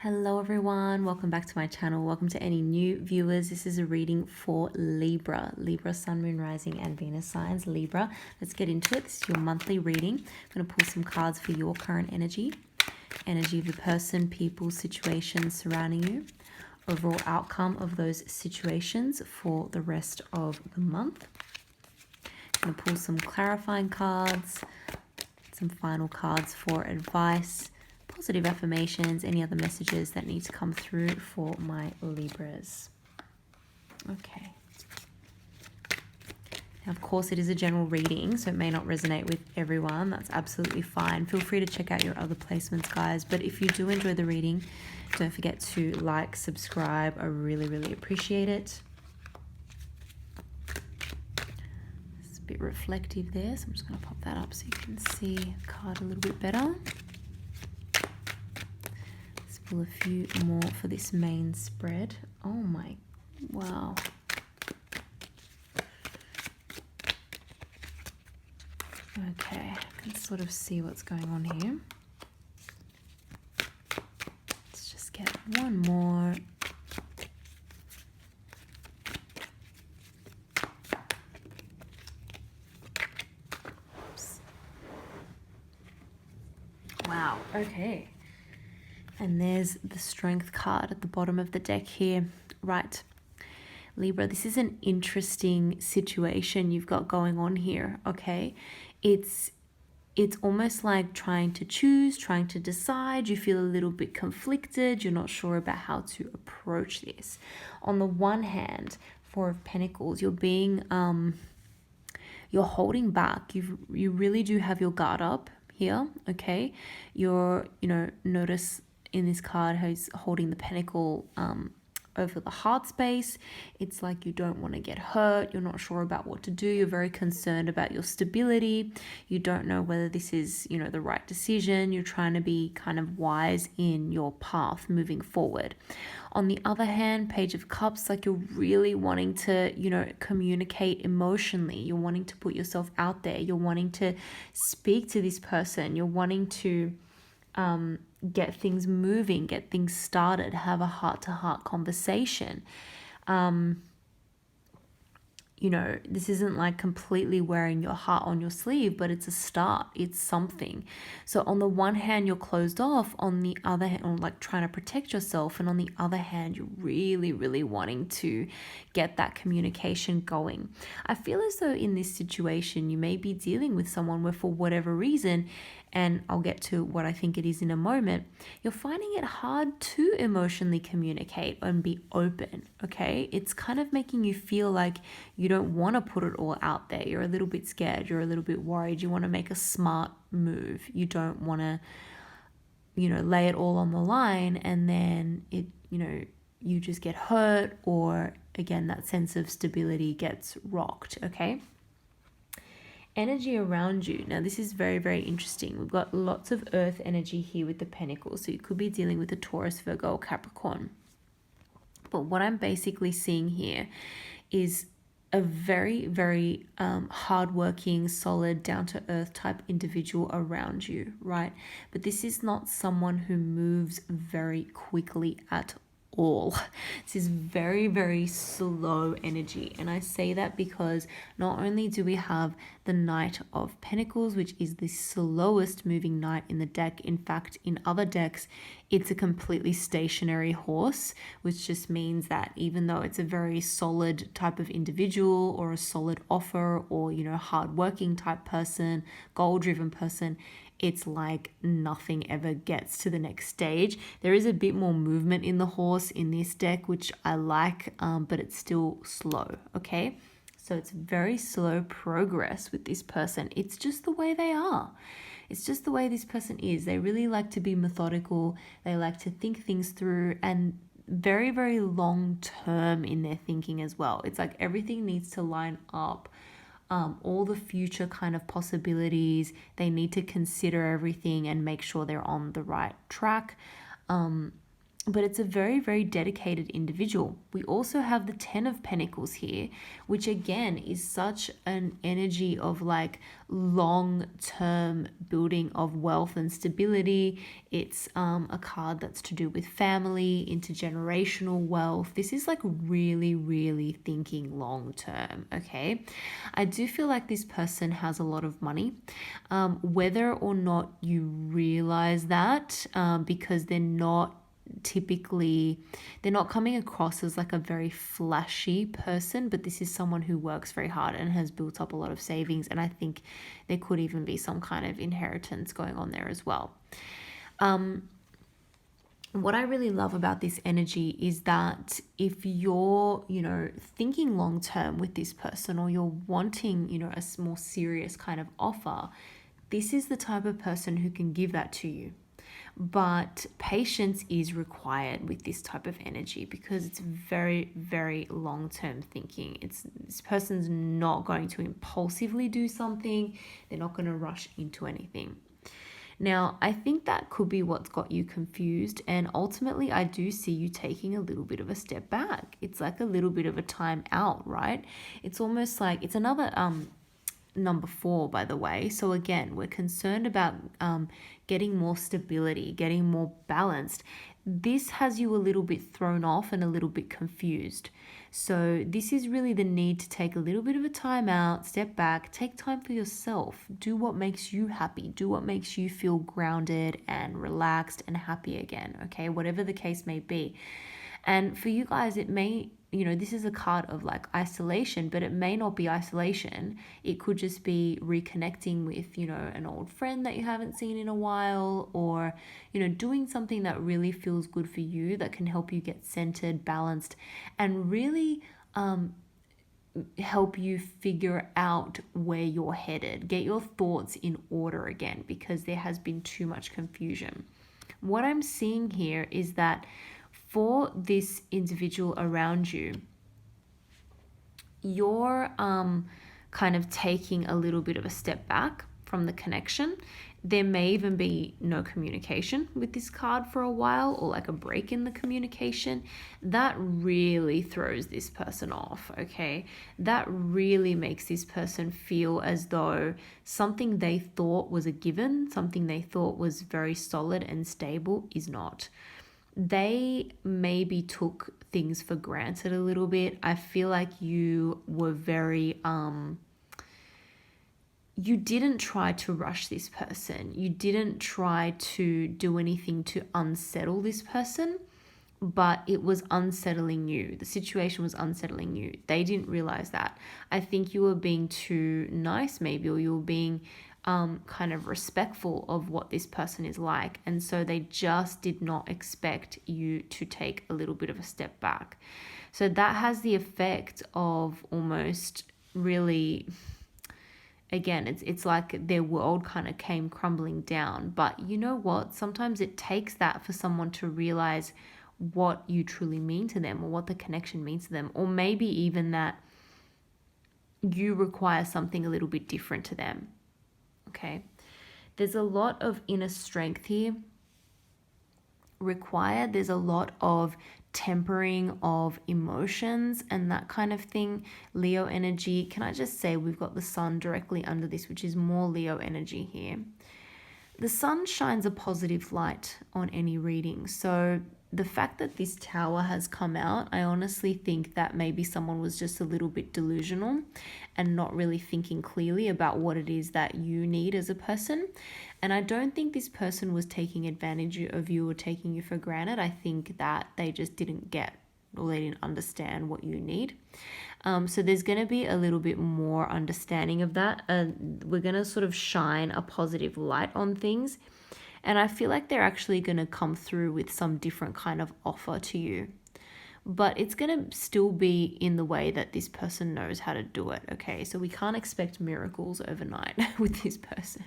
Hello everyone, welcome back to my channel. Welcome to any new viewers. This is a reading for Libra, Sun, Moon, Rising and Venus signs, Libra. Let's get into it. This is your monthly reading. I'm going to pull some cards for your current energy of the person, people, situations surrounding you, overall outcome of those situations for the rest of the month. I'm going to pull some clarifying cards, some final cards for advice, positive affirmations, any other messages that need to come through for my Libras. Okay. Now, of course, it is a general reading, so it may not resonate with everyone. That's absolutely fine. Feel free to check out your other placements, guys. But if you do enjoy the reading, don't forget to like, subscribe. I really, really appreciate it. It's a bit reflective there, so I'm just going to pop that up so you can see the card a little bit better. A few more for this main spread. Oh my, wow. Okay, I can sort of see what's going on here. Let's just get one more. Oops. Wow, okay. And there's the Strength card at the bottom of the deck here. Right, Libra, this is an interesting situation you've got going on here, okay? It's almost like trying to choose, trying to decide. You feel a little bit conflicted. You're not sure about how to approach this. On the one hand, Four of Pentacles, you're being, you're holding back. You really do have your guard up here, okay? Notice in this card how he's holding the pentacle over the heart space. It's like you don't want to get hurt. You're not sure about what to do. You're very concerned about your stability. You don't know whether this is, the right decision. You're trying to be kind of wise in your path moving forward. On the other hand, Page of Cups, like you're really wanting to, communicate emotionally. You're wanting to put yourself out there. You're wanting to speak to this person. You're wanting to get things moving, get things started, have a heart-to-heart conversation. This isn't like completely wearing your heart on your sleeve, but it's a start. It's something. So on the one hand, you're closed off. On the other hand, or like trying to protect yourself. And on the other hand, you're really, really wanting to get that communication going. I feel as though in this situation, you may be dealing with someone where for whatever reason, and I'll get to what I think it is in a moment, you're finding it hard to emotionally communicate and be open, okay? It's kind of making you feel like you don't want to put it all out there. You're a little bit scared. You're a little bit worried. You want to make a smart move. You don't want to, lay it all on the line and then it, you just get hurt, or again, that sense of stability gets rocked, okay? Energy around you. Now, this is very, very interesting. We've got lots of earth energy here with the pentacles. So you could be dealing with a Taurus, Virgo, Capricorn. But what I'm basically seeing here is a very, very hardworking, solid, down-to-earth type individual around you, right? But this is not someone who moves very quickly at all. This is very, very slow energy. And I say that because not only do we have the Knight of Pentacles, which is the slowest moving knight in the deck. In fact, in other decks, it's a completely stationary horse, which just means that even though it's a very solid type of individual or a solid offer or, hardworking type person, goal-driven person, it's like nothing ever gets to the next stage. There is a bit more movement in the horse in this deck, which I like, but it's still slow, okay? So it's very slow progress with this person. It's just the way they are. It's just the way this person is. They really like to be methodical. They like to think things through, and very, very long term in their thinking as well. It's like everything needs to line up. All the future kind of possibilities, they need to consider everything and make sure they're on the right track. but it's a very, very dedicated individual. We also have the 10 of Pentacles here, which again is such an energy of like long-term building of wealth and stability. It's a card that's to do with family, intergenerational wealth. This is like really, really thinking long-term, okay? I do feel like this person has a lot of money, whether or not you realize that, because they're not coming across as like a very flashy person, but this is someone who works very hard and has built up a lot of savings, and I think there could even be some kind of inheritance going on there as well. What I really love about this energy is that if you're, thinking long term with this person, or you're wanting, a more serious kind of offer, this is the type of person who can give that to you. But patience is required with this type of energy, because it's very, very long-term thinking. This person's not going to impulsively do something. They're not going to rush into anything. Now, I think that could be what's got you confused, and ultimately I do see you taking a little bit of a step back. It's like a little bit of a time out, right? It's almost like it's another number 4, by the way. So again, we're concerned about getting more stability, getting more balanced. This has you a little bit thrown off and a little bit confused. So this is really the need to take a little bit of a time out, step back, take time for yourself, do what makes you happy, do what makes you feel grounded and relaxed and happy again, okay? Whatever the case may be. And for you guys, it may, this is a card of like isolation, but it may not be isolation. It could just be reconnecting with, an old friend that you haven't seen in a while, or, doing something that really feels good for you, that can help you get centered, balanced, and really help you figure out where you're headed. Get your thoughts in order again, because there has been too much confusion. What I'm seeing here is that for this individual around you, you're kind of taking a little bit of a step back from the connection. There may even be no communication with this card for a while, or like a break in the communication. That really throws this person off, okay? That really makes this person feel as though something they thought was a given, something they thought was very solid and stable, is not. They maybe took things for granted a little bit. I feel like you were very, you didn't try to rush this person. You didn't try to do anything to unsettle this person, but it was unsettling you. The situation was unsettling you. They didn't realize that. I think you were being too nice maybe, or you were being kind of respectful of what this person is like, and so they just did not expect you to take a little bit of a step back. So that has the effect of almost really, again, it's like their world kind of came crumbling down. But you know what? Sometimes it takes that for someone to realize what you truly mean to them, or what the connection means to them, or maybe even that you require something a little bit different to them. Okay, there's a lot of inner strength here required. There's a lot of tempering of emotions and that kind of thing. Leo energy. Can I just say, we've got the sun directly under this, which is more Leo energy here. The sun shines a positive light on any reading. So the fact that this tower has come out, I honestly think that maybe someone was just a little bit delusional and not really thinking clearly about what it is that you need as a person. And I don't think this person was taking advantage of you or taking you for granted. I think that they just didn't get, or they didn't understand what you need. So there's going to be a little bit more understanding of that. We're going to sort of shine a positive light on things. And I feel like they're actually going to come through with some different kind of offer to you. But it's going to still be in the way that this person knows how to do it, okay? So we can't expect miracles overnight with this person.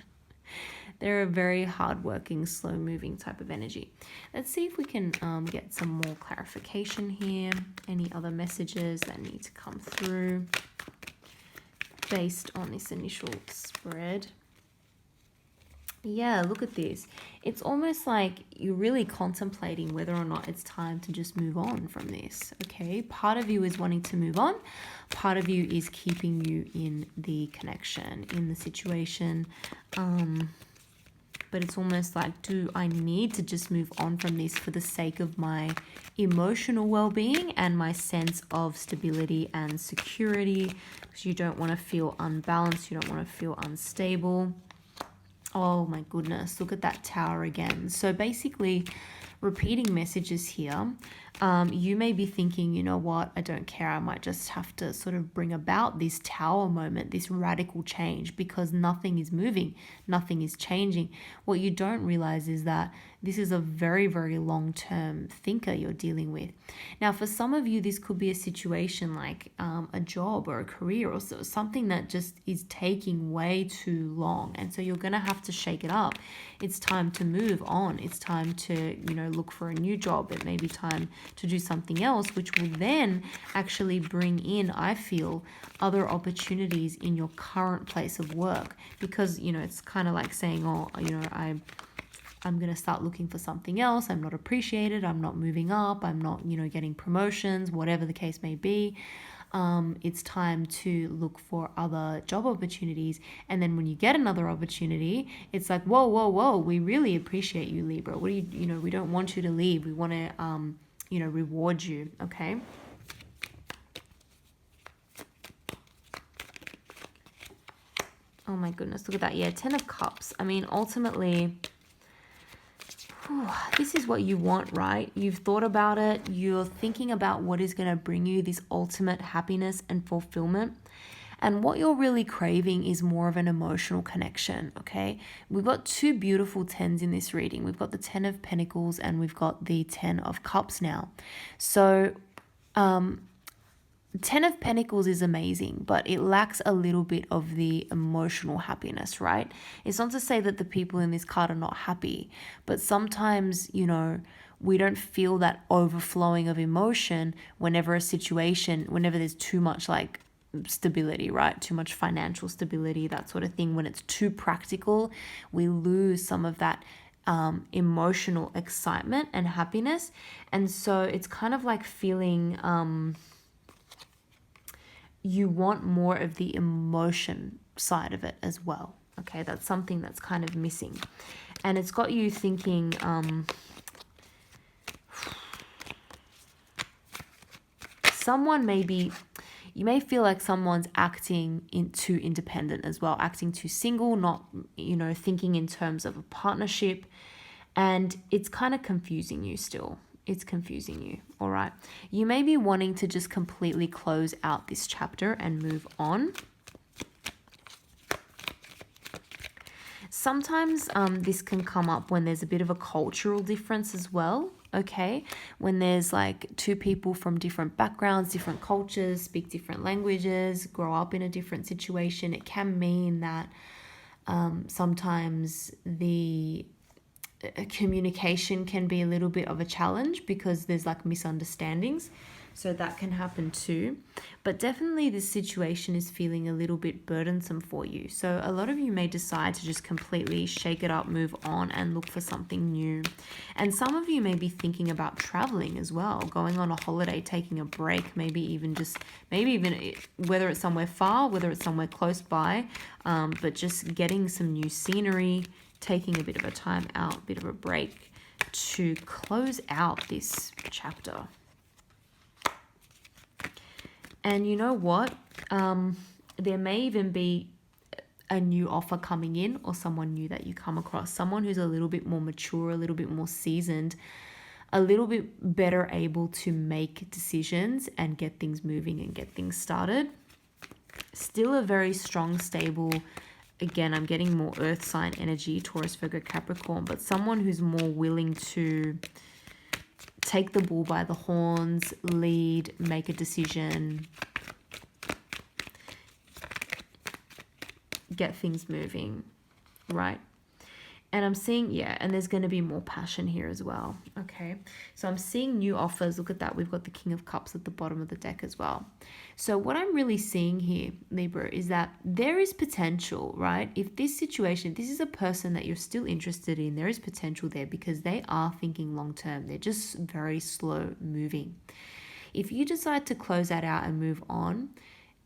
They're a very hardworking, slow-moving type of energy. Let's see if we can get some more clarification here. Any other messages that need to come through based on this initial spread. Yeah, look at this. It's almost like you're really contemplating whether or not it's time to just move on from this, okay? Part of you is wanting to move on. Part of you is keeping you in the connection, in the situation. But it's almost like, do I need to just move on from this for the sake of my emotional well-being and my sense of stability and security? Because you don't want to feel unbalanced. You don't want to feel unstable. Oh my goodness, look at that Tower again. So basically, repeating messages here. You may be thinking, you know what, I don't care. I might just have to sort of bring about this Tower moment, this radical change, because nothing is moving, nothing is changing. What you don't realize is that this is a very, very long-term thinker you're dealing with. Now, for some of you, this could be a situation like a job or a career or something that just is taking way too long. And so you're going to have to shake it up. It's time to move on. It's time to, look for a new job. It may be time to do something else, which will then actually bring in, I feel, other opportunities in your current place of work. Because, it's kind of like saying, I'm going to start looking for something else. I'm not appreciated. I'm not moving up. I'm not, getting promotions, whatever the case may be. It's time to look for other job opportunities. And then when you get another opportunity, it's like, whoa, whoa, whoa, we really appreciate you, Libra. What do you, we don't want you to leave. We want to, reward you. Okay. Oh my goodness. Look at that. Yeah. 10 of Cups. I mean, ultimately, this is what you want, right? You've thought about it. You're thinking about what is going to bring you this ultimate happiness and fulfillment. And what you're really craving is more of an emotional connection, okay? We've got two beautiful 10s in this reading. We've got the 10 of Pentacles and we've got the 10 of Cups now. So, 10 of Pentacles is amazing, but it lacks a little bit of the emotional happiness, right? It's not to say that the people in this card are not happy, but sometimes, we don't feel that overflowing of emotion whenever there's too much like stability, right? Too much financial stability, that sort of thing. When it's too practical, we lose some of that emotional excitement and happiness. And so it's kind of like feeling... you want more of the emotion side of it as well. Okay, that's something that's kind of missing. And it's got you thinking, you may feel like someone's acting too independent as well, acting too single, not, thinking in terms of a partnership. And it's kind of confusing you still. It's confusing you, all right? You may be wanting to just completely close out this chapter and move on. Sometimes this can come up when there's a bit of a cultural difference as well, okay? When there's like two people from different backgrounds, different cultures, speak different languages, grow up in a different situation, it can mean that sometimes the communication can be a little bit of a challenge because there's like misunderstandings. So that can happen too. But definitely this situation is feeling a little bit burdensome for you. So a lot of you may decide to just completely shake it up, move on and look for something new. And some of you may be thinking about traveling as well, going on a holiday, taking a break, maybe even whether it's somewhere far, whether it's somewhere close by, but just getting some new scenery, taking a bit of a time out, a bit of a break to close out this chapter. And you know what? There may even be a new offer coming in or someone new that you come across, someone who's a little bit more mature, a little bit more seasoned, a little bit better able to make decisions and get things moving and get things started. Still a very strong, stable, again, I'm getting more earth sign energy, Taurus, Virgo, Capricorn, but someone who's more willing to take the bull by the horns, lead, make a decision, get things moving, right? And I'm seeing, yeah, and there's going to be more passion here as well. Okay. So I'm seeing new offers. Look at that. We've got the King of Cups at the bottom of the deck as well. So what I'm really seeing here, Libra, is that there is potential, right? If this situation, this is a person that you're still interested in, there is potential there because they are thinking long term. They're just very slow moving. If you decide to close that out and move on,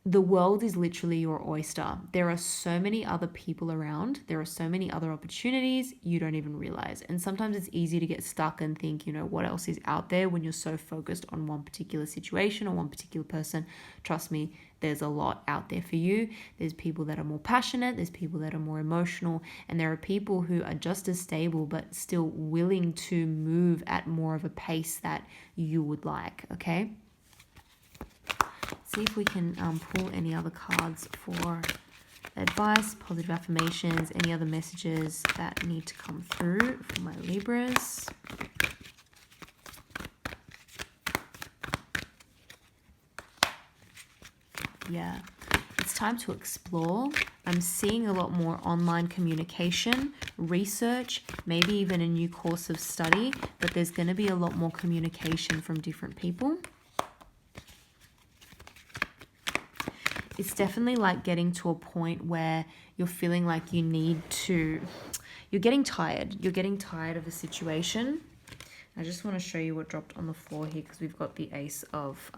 the world is literally your oyster. There are so many other people around. There are so many other opportunities you don't even realize. And sometimes it's easy to get stuck and think, what else is out there when you're so focused on one particular situation or one particular person. Trust me, there's a lot out there for you. There's people that are more passionate. There's people that are more emotional. And there are people who are just as stable but still willing to move at more of a pace that you would like, okay? See if we can pull any other cards for advice, positive affirmations, any other messages that need to come through for my Libras. Yeah, it's time to explore. I'm seeing a lot more online communication, research, maybe even a new course of study, but there's going to be a lot more communication from different people. It's definitely like getting to a point where you're feeling like you're getting tired. You're getting tired of a situation. I just want to show you what dropped on the floor here because we've got the Ace of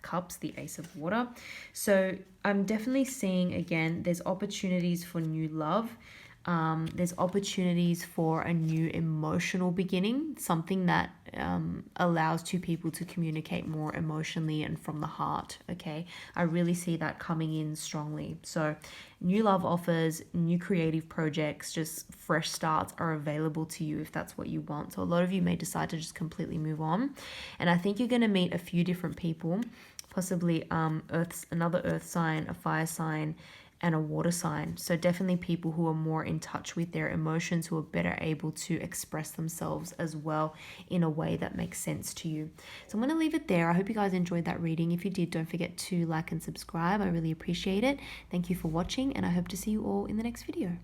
Cups, the Ace of Water. So I'm definitely seeing, again, there's opportunities for new love. There's opportunities for a new emotional beginning, something that allows two people to communicate more emotionally and from the heart, okay? I really see that coming in strongly. So new love offers, new creative projects, just fresh starts are available to you if that's what you want. So a lot of you may decide to just completely move on. And I think you're going to meet a few different people, possibly another earth sign, a fire sign, and a water sign. So definitely people who are more in touch with their emotions, who are better able to express themselves as well in a way that makes sense to you. So I'm going to leave it there. I hope you guys enjoyed that reading. If you did, don't forget to like and subscribe. I really appreciate it. Thank you for watching, and I hope to see you all in the next video.